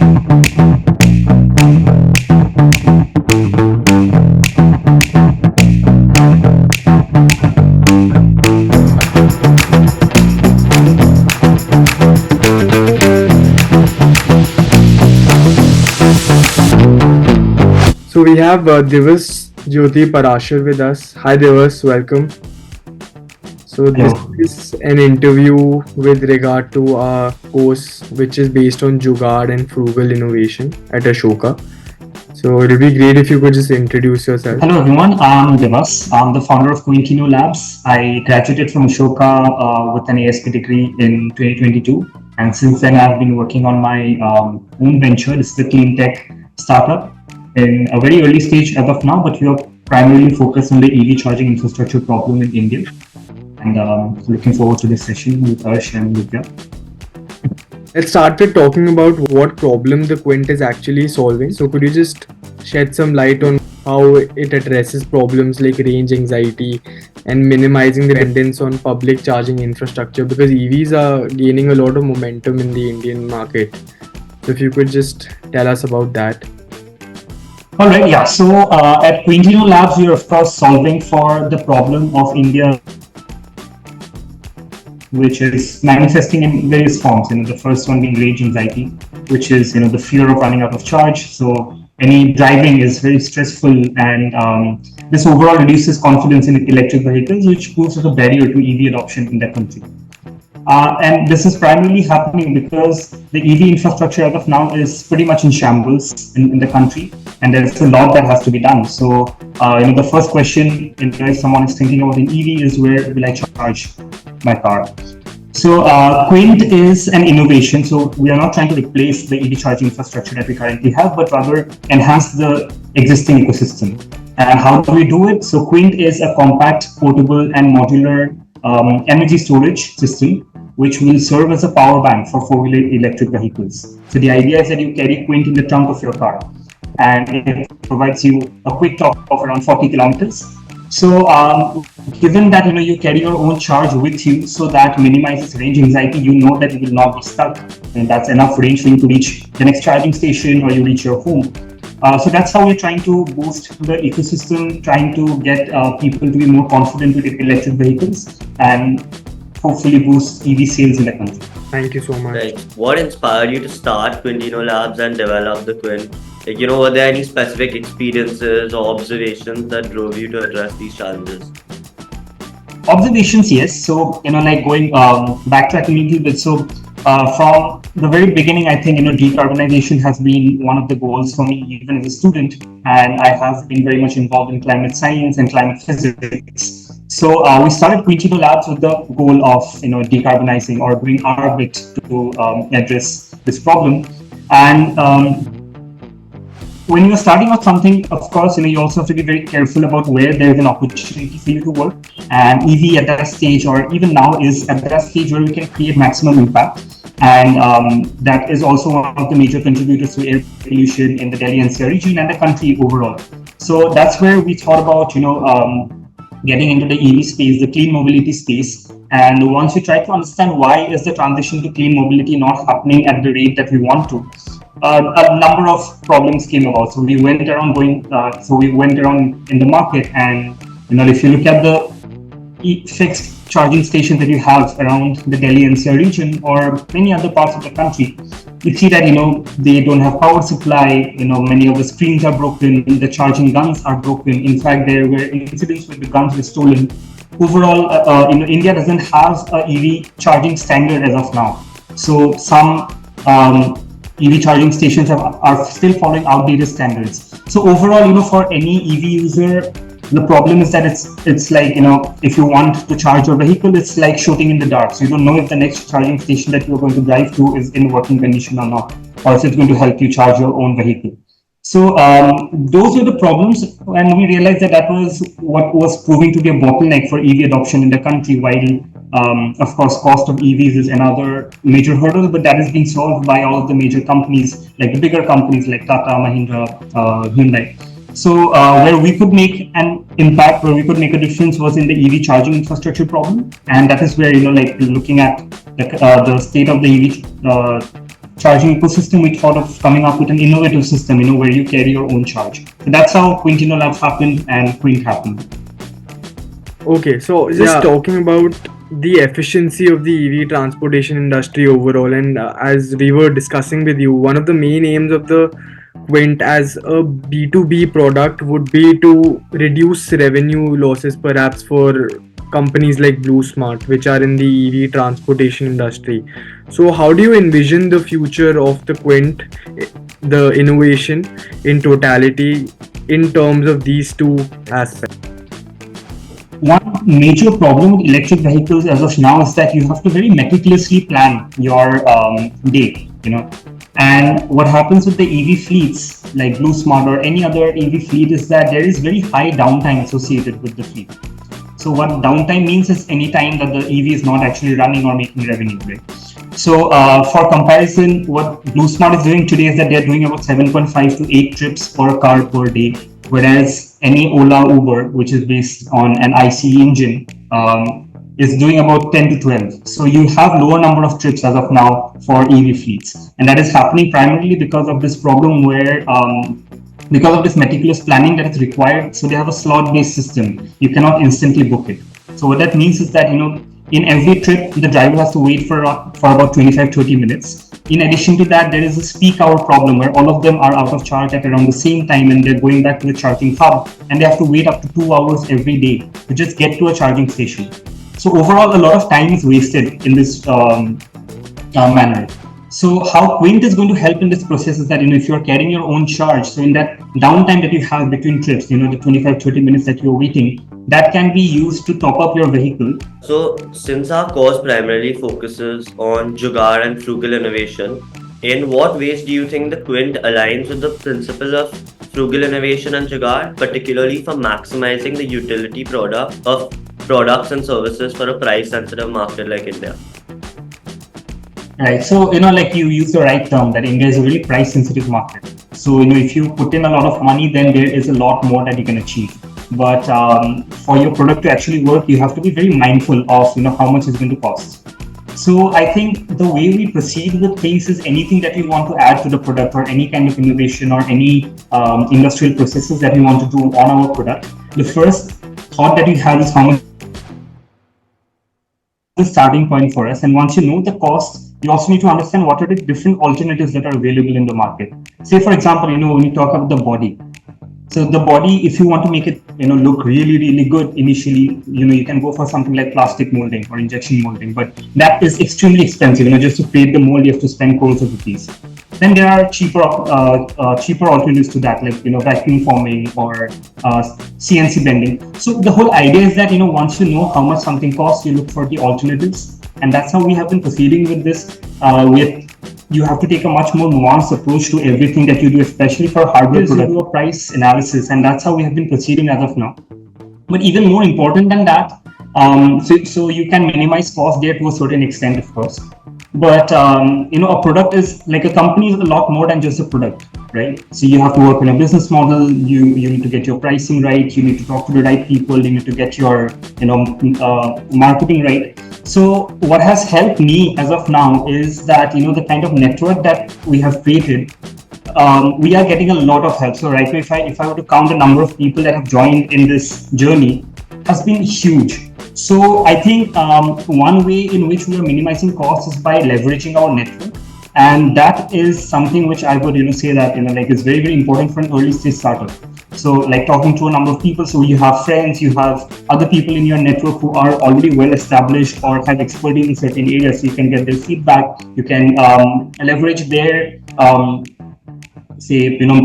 So we have Divasjyoti Parashar with us. Hi Divas, welcome. So this Hello. is an interview with regard to our course which is based on Jugaad and Frugal Innovation at Ashoka. So it would be great if you could just introduce yourself. Hello everyone, I'm Divas. I'm the founder of Quintinno Labs. I graduated from Ashoka with an ASP degree in 2022, and since then I've been working on my own venture. This is a clean tech startup in a very early stage as of now, but we are primarily focused on the EV charging infrastructure problem in India. And looking forward to this session with Arsh and Lucia. Let's start with talking about what problem the Quint is actually solving. So could you just shed some light on how it addresses problems like range anxiety and minimizing the dependence on public charging infrastructure, because EVs are gaining a lot of momentum in the Indian market. So if you could just tell us about that. All right, yeah. So at Quintinno Labs, we are of course solving for the problem of India, which is manifesting in various forms. The first one being range anxiety, which is the fear of running out of charge. So any driving is very stressful, and this overall reduces confidence in electric vehicles, which proves as a barrier to EV adoption in the country. And this is primarily happening because the EV infrastructure as of now is pretty much in shambles in the country, and there's a lot that has to be done. So, the first question, if someone is thinking about an EV, is where will I charge my car? So, QUINT is an innovation. So, we are not trying to replace the EV charging infrastructure that we currently have, but rather enhance the existing ecosystem. And how do we do it? So, QUINT is a compact, portable, and modular energy storage system, which will serve as a power bank for four-wheeler electric vehicles. So the idea is that you carry QUINT in the trunk of your car, and it provides you a quick talk of around 40 kilometers. So given that you carry your own charge with you, so that minimizes range anxiety, you know that you will not be stuck, and that's enough range for you to reach the next charging station or you reach your home. So that's how we're trying to boost the ecosystem, trying to get people to be more confident with electric vehicles, and hopefully boost EV sales in the country. Thank you so much. Right. What inspired you to start Quintinno Labs and develop the Quint? Were there any specific experiences or observations that drove you to address these challenges? Observations, yes. So, going backtracking a little bit. So, from the very beginning, I think, decarbonization has been one of the goals for me, even as a student. And I have been very much involved in climate science and climate physics. So we started Quintinno Labs with the goal of, decarbonizing or doing our bit to address this problem. And when you're starting with something, of course, you also have to be very careful about where there's an opportunity for you to work. And EV at that stage, or even now, is at that stage where we can create maximum impact. And that is also one of the major contributors to air pollution in the Delhi NCR region and the country overall. So that's where we thought about, getting into the EV space, the clean mobility space. And once we try to understand why is the transition to clean mobility not happening at the rate that we want to, a number of problems came about. So we went around in the market, and if you look at the fixed charging stations that you have around the Delhi NCR region or many other parts of the country, you see that they don't have power supply. Many of the screens are broken, the charging guns are broken. In fact, there were incidents where the guns were stolen. Overall, India doesn't have a EV charging standard as of now. So some EV charging stations are still following outdated standards. So overall, for any EV user, the problem is that it's like, if you want to charge your vehicle, it's like shooting in the dark. So you don't know if the next charging station that you're going to drive to is in working condition or not, or if it's going to help you charge your own vehicle. So those were the problems, and we realized that was what was proving to be a bottleneck for EV adoption in the country, while of course cost of EVs is another major hurdle, but that is being solved by all of the major companies, like the bigger companies like Tata, Mahindra, Hyundai. So where we could make an impact, where we could make a difference, was in the EV charging infrastructure problem. And that is where, looking at the state of the EV charging ecosystem, we thought of coming up with an innovative system, where you carry your own charge. So that's how Quintinno Labs happened and Quint happened. Okay, so just talking about the efficiency of the EV transportation industry overall, and as we were discussing with you, one of the main aims of the Quint as a B2B product would be to reduce revenue losses perhaps for companies like Blue Smart, which are in the EV transportation industry. So how do you envision the future of the Quint, the innovation in totality, in terms of these two aspects? One major problem with electric vehicles as of now is that you have to very meticulously plan your day, And what happens with the EV fleets like Blue Smart or any other EV fleet is that there is very high downtime associated with the fleet. So what downtime means is any time that the EV is not actually running or making revenue, right? So for comparison, what Blue Smart is doing today is that they're doing about 7.5 to 8 trips per car per day, whereas any Ola Uber, which is based on an ICE engine, is doing about 10 to 12. So you have lower number of trips as of now for EV fleets. And that is happening primarily because of this problem where because of this meticulous planning that is required. So they have a slot-based system. You cannot instantly book it. So what that means is that, in every trip, the driver has to wait for about 25-30 minutes. In addition to that, there is a peak hour problem where all of them are out of charge at around the same time and they're going back to the charging hub and they have to wait up to 2 hours every day to just get to a charging station. So overall, a lot of time is wasted in this manner. So how Quint is going to help in this process is that, if you're carrying your own charge, so in that downtime that you have between trips, the 25-30 minutes that you're waiting, that can be used to top up your vehicle. So since our course primarily focuses on Jugaad and Frugal Innovation, in what ways do you think the Quint aligns with the principle of frugal innovation and Jugaad, particularly for maximizing the utility of products and services for a price-sensitive market like India? Right. So, like you use the right term that India is a really price sensitive market. So, if you put in a lot of money, then there is a lot more that you can achieve. But for your product to actually work, you have to be very mindful of, how much it's going to cost. So I think the way we proceed with things is anything that we want to add to the product or any kind of innovation or any industrial processes that we want to do on our product. The first thought that we have is how much the starting point for us. And once you know the cost, you also need to understand what are the different alternatives that are available in the market. Say, for example, when you talk about the body. So the body, if you want to make it, look really, really good initially, you can go for something like plastic molding or injection molding, but that is extremely expensive. Just to create the mold, you have to spend crores of rupees. Then there are cheaper alternatives to that, like vacuum forming or CNC bending. So the whole idea is that once you know how much something costs, you look for the alternatives, and that's how we have been proceeding with this. You have to take a much more nuanced approach to everything that you do, especially for hardware. You do a price analysis, and that's how we have been proceeding as of now. But even more important than that, so you can minimize cost there to a certain extent, of course. But a product is like a company is a lot more than just a product, right? So you have to work on a business model. You need to get your pricing right. You need to talk to the right people. You need to get your marketing right. So what has helped me as of now is that the kind of network that we have created, we are getting a lot of help. So right now, if I were to count the number of people that have joined in this journey, has been huge. So I think one way in which we are minimizing costs is by leveraging our network, and that is something which I would say that is very, very important for an early stage startup. So like talking to a number of people, so you have friends, you have other people in your network who are already well established or have expertise in certain areas, so you can get their feedback, you can leverage their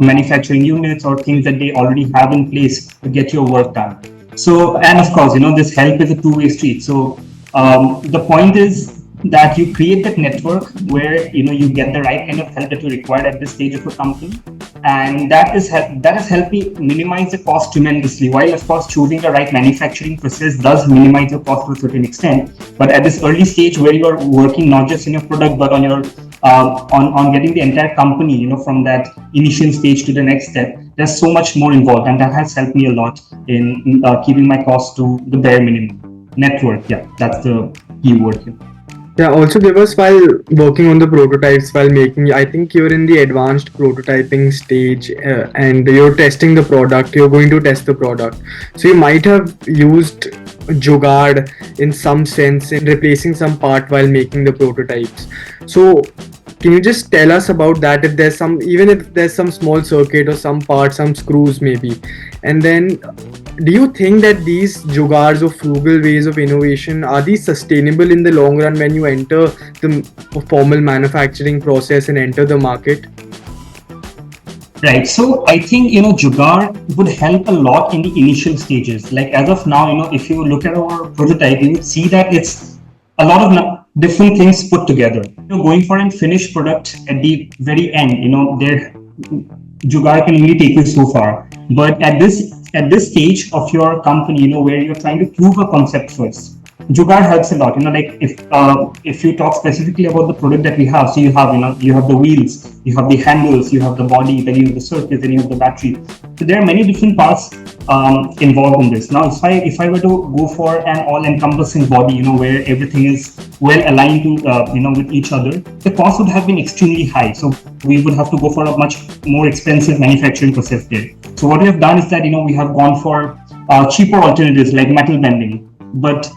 manufacturing units or things that they already have in place to get your work done. So, and of course, this help is a two-way street. So the point is that you create that network where you get the right kind of help that you require at this stage of a company, and that has helped me minimize the cost tremendously. While of course choosing the right manufacturing process does minimize the cost to a certain extent, but at this early stage where you are working not just in your product but on your on getting the entire company from that initial stage to the next step, there's so much more involved, and that has helped me a lot in keeping my costs to the bare minimum. Network, yeah, that's the key word here. Yeah, also give us while working on the prototypes, while making, I think you're in the advanced prototyping stage and you're testing the product, you're going to test the product. So you might have used Jugaad in some sense in replacing some part while making the prototypes. So can you just tell us about that? If there's some, even if there's some small circuit or some part, some screws maybe, and then do you think that these jugaads or frugal ways of innovation are these sustainable in the long run when you enter the formal manufacturing process and enter the market? Right. So I think, Jugaad would help a lot in the initial stages. Like as of now, if you look at our prototype, you would see that it's a lot of different things put together. Going for a finished product at the very end, there Jugaad can only take you so far. But at this stage of your company, where you're trying to prove a concept first, Jugaad helps a lot. Like if you talk specifically about the product that we have, so you have the wheels, you have the handles, you have the body, then you have the circuit, then you have the battery. So there are many different parts involved in this. Now, if I were to go for an all-encompassing body, where everything is well aligned to with each other, the cost would have been extremely high. So we would have to go for a much more expensive manufacturing process there. So what we have done is that we have gone for cheaper alternatives like metal bending, but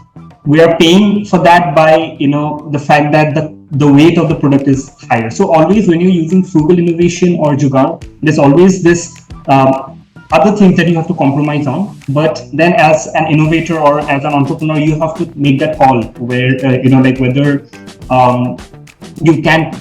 we are paying for that by the fact that the weight of the product is higher. So always when you're using frugal innovation or Jugaad, there's always this other things that you have to compromise on. But then as an innovator or as an entrepreneur, you have to make that call where like whether you can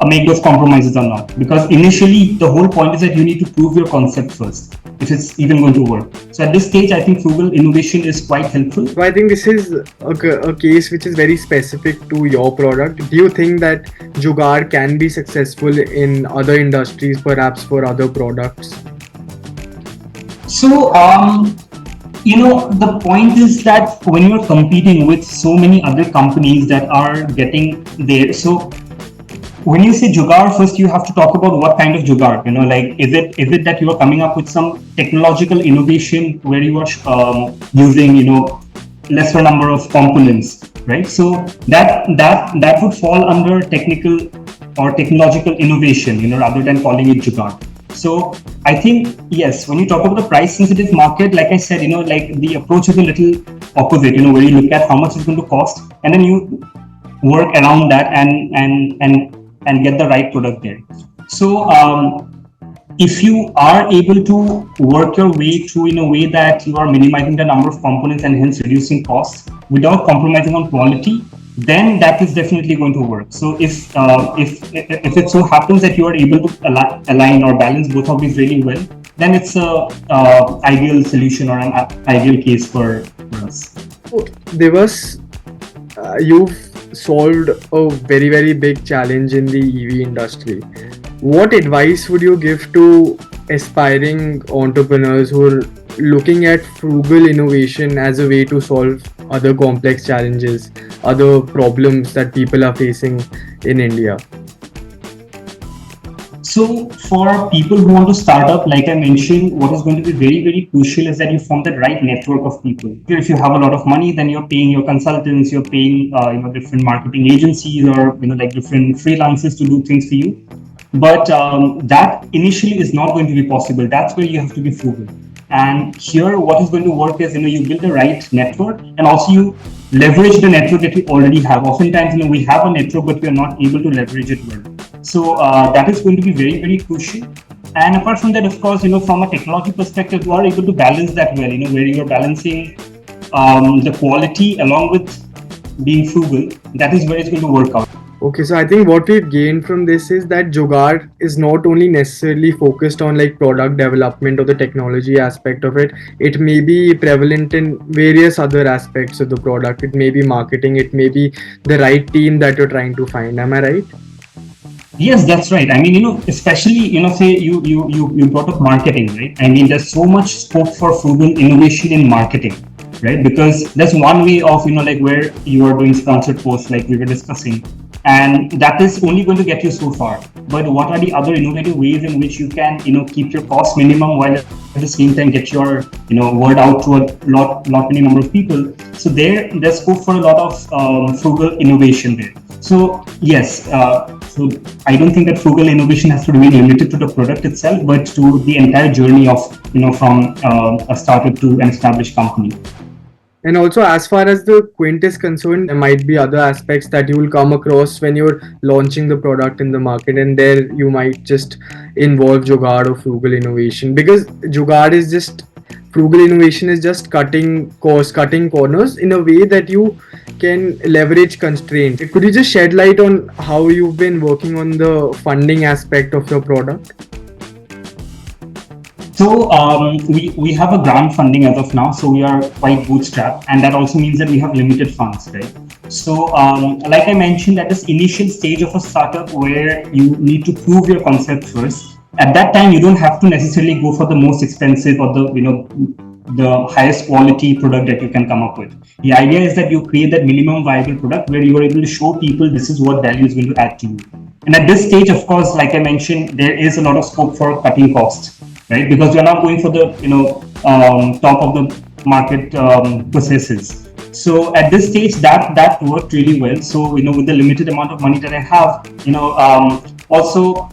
make those compromises or not. Because initially the whole point is that you need to prove your concept first, if it's even going to work. So at this stage, I think frugal innovation is quite helpful. So I think this is a case which is very specific to your product. Do you think that Jugaad can be successful in other industries, perhaps for other products? So, the point is that when you're competing with so many other companies that are getting there, so when you say Jugaad, first you have to talk about what kind of Jugaad. Like is it that you are coming up with some technological innovation where you are using lesser number of components, right? So that would fall under technical or technological innovation, rather than calling it Jugaad. So I think, yes, when you talk about the price sensitive market, like I said, like the approach is a little opposite, where you look at how much it's going to cost and then you work around that and get the right product there. So if you are able to work your way through in a way that you are minimizing the number of components and hence reducing costs without compromising on quality, then that is definitely going to work. So if it so happens that you are able to align or balance both of these really well, then it's a ideal solution or an ideal case for us. Divas, you've solved a very, very big challenge in the EV industry. What advice would you give to aspiring entrepreneurs who are looking at frugal innovation as a way to solve other complex challenges, other problems that people are facing in India? So for people who want to start up, like I mentioned, what is going to be very, very crucial is that you form the right network of people. If you have a lot of money, then you're paying your consultants, you're paying different marketing agencies or like different freelancers to do things for you. But that initially is not going to be possible. That's where you have to be frugal. And here, what is going to work is you build the right network and also you leverage the network that you already have. Oftentimes, we have a network, but we are not able to leverage it well. So that is going to be very, very crucial. And apart from that, of course, from a technology perspective, you are able to balance that well. Where you are balancing the quality along with being frugal. That is where it's going to work out. Okay, so I think what we've gained from this is that Jugaad is not only necessarily focused on like product development or the technology aspect of it. It may be prevalent in various other aspects of the product. It may be marketing. It may be the right team that you're trying to find. Am I right? Yes, that's right. I mean, especially, say you brought up marketing, right? I mean, there's so much scope for frugal innovation in marketing, right? Because that's one way of, like where you are doing sponsored posts, like we were discussing. And that is only going to get you so far. But what are the other innovative ways in which you can, keep your cost minimum while at the same time get your, word out to a lot many number of people? So there's scope for a lot of frugal innovation there. So yes, so I don't think that frugal innovation has to be limited to the product itself, but to the entire journey of from a startup to an established company. And also, as far as the Quint is concerned, there might be other aspects that you will come across when you're launching the product in the market, and there you might just involve Jugaad or Frugal Innovation, because Jugaad is just Frugal Innovation is just cutting costs, cutting corners in a way that you can leverage constraints. Could you just shed light on how you've been working on the funding aspect of your product? So we have a grant funding as of now, so we are quite bootstrapped, and that also means that we have limited funds, right? So like I mentioned, at this initial stage of a startup where you need to prove your concept first, at that time you don't have to necessarily go for the most expensive or the highest quality product that you can come up with. The idea is that you create that minimum viable product where you are able to show people this is what value is going to add to you. And at this stage, of course, like I mentioned, there is a lot of scope for cutting costs, right? Because we are not going for the top of the market processes. So at this stage, that worked really well. So with the limited amount of money that I have, also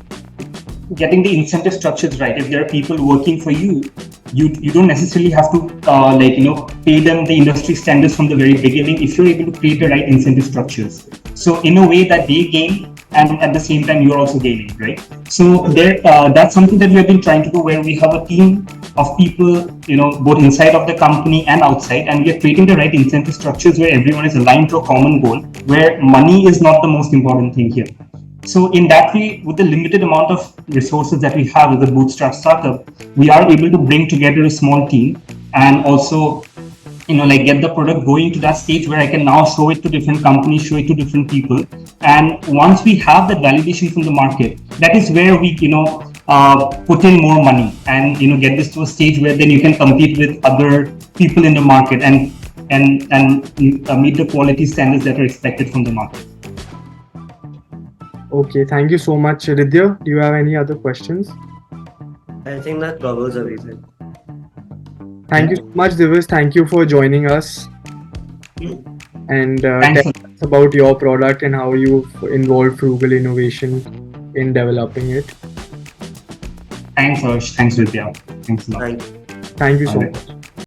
getting the incentive structures right. If there are people working for you, you don't necessarily have to pay them the industry standards from the very beginning if you're able to create the right incentive structures. So in a way that they gain, and at the same time you're also gaining, right? So that's something that we have been trying to do, where we have a team of people, both inside of the company and outside, and we are creating the right incentive structures where everyone is aligned to a common goal, where money is not the most important thing here. So in that way, with the limited amount of resources that we have as a bootstrap startup, we are able to bring together a small team and also get the product going to that stage where I can now show it to different companies, show it to different people. And once we have that validation from the market, that is where we put in more money and get this to a stage where then you can compete with other people in the market and meet the quality standards that are expected from the market. Okay, thank you so much, Ridhya. Do you have any other questions? I think that covers everything. Thank you so much, Divas. Thank you for joining us and tell us about your product and how you involved frugal innovation in developing it. Thanks, Harsh. Thanks, Vidya. Thanks a lot. Thank you. Thank you so much.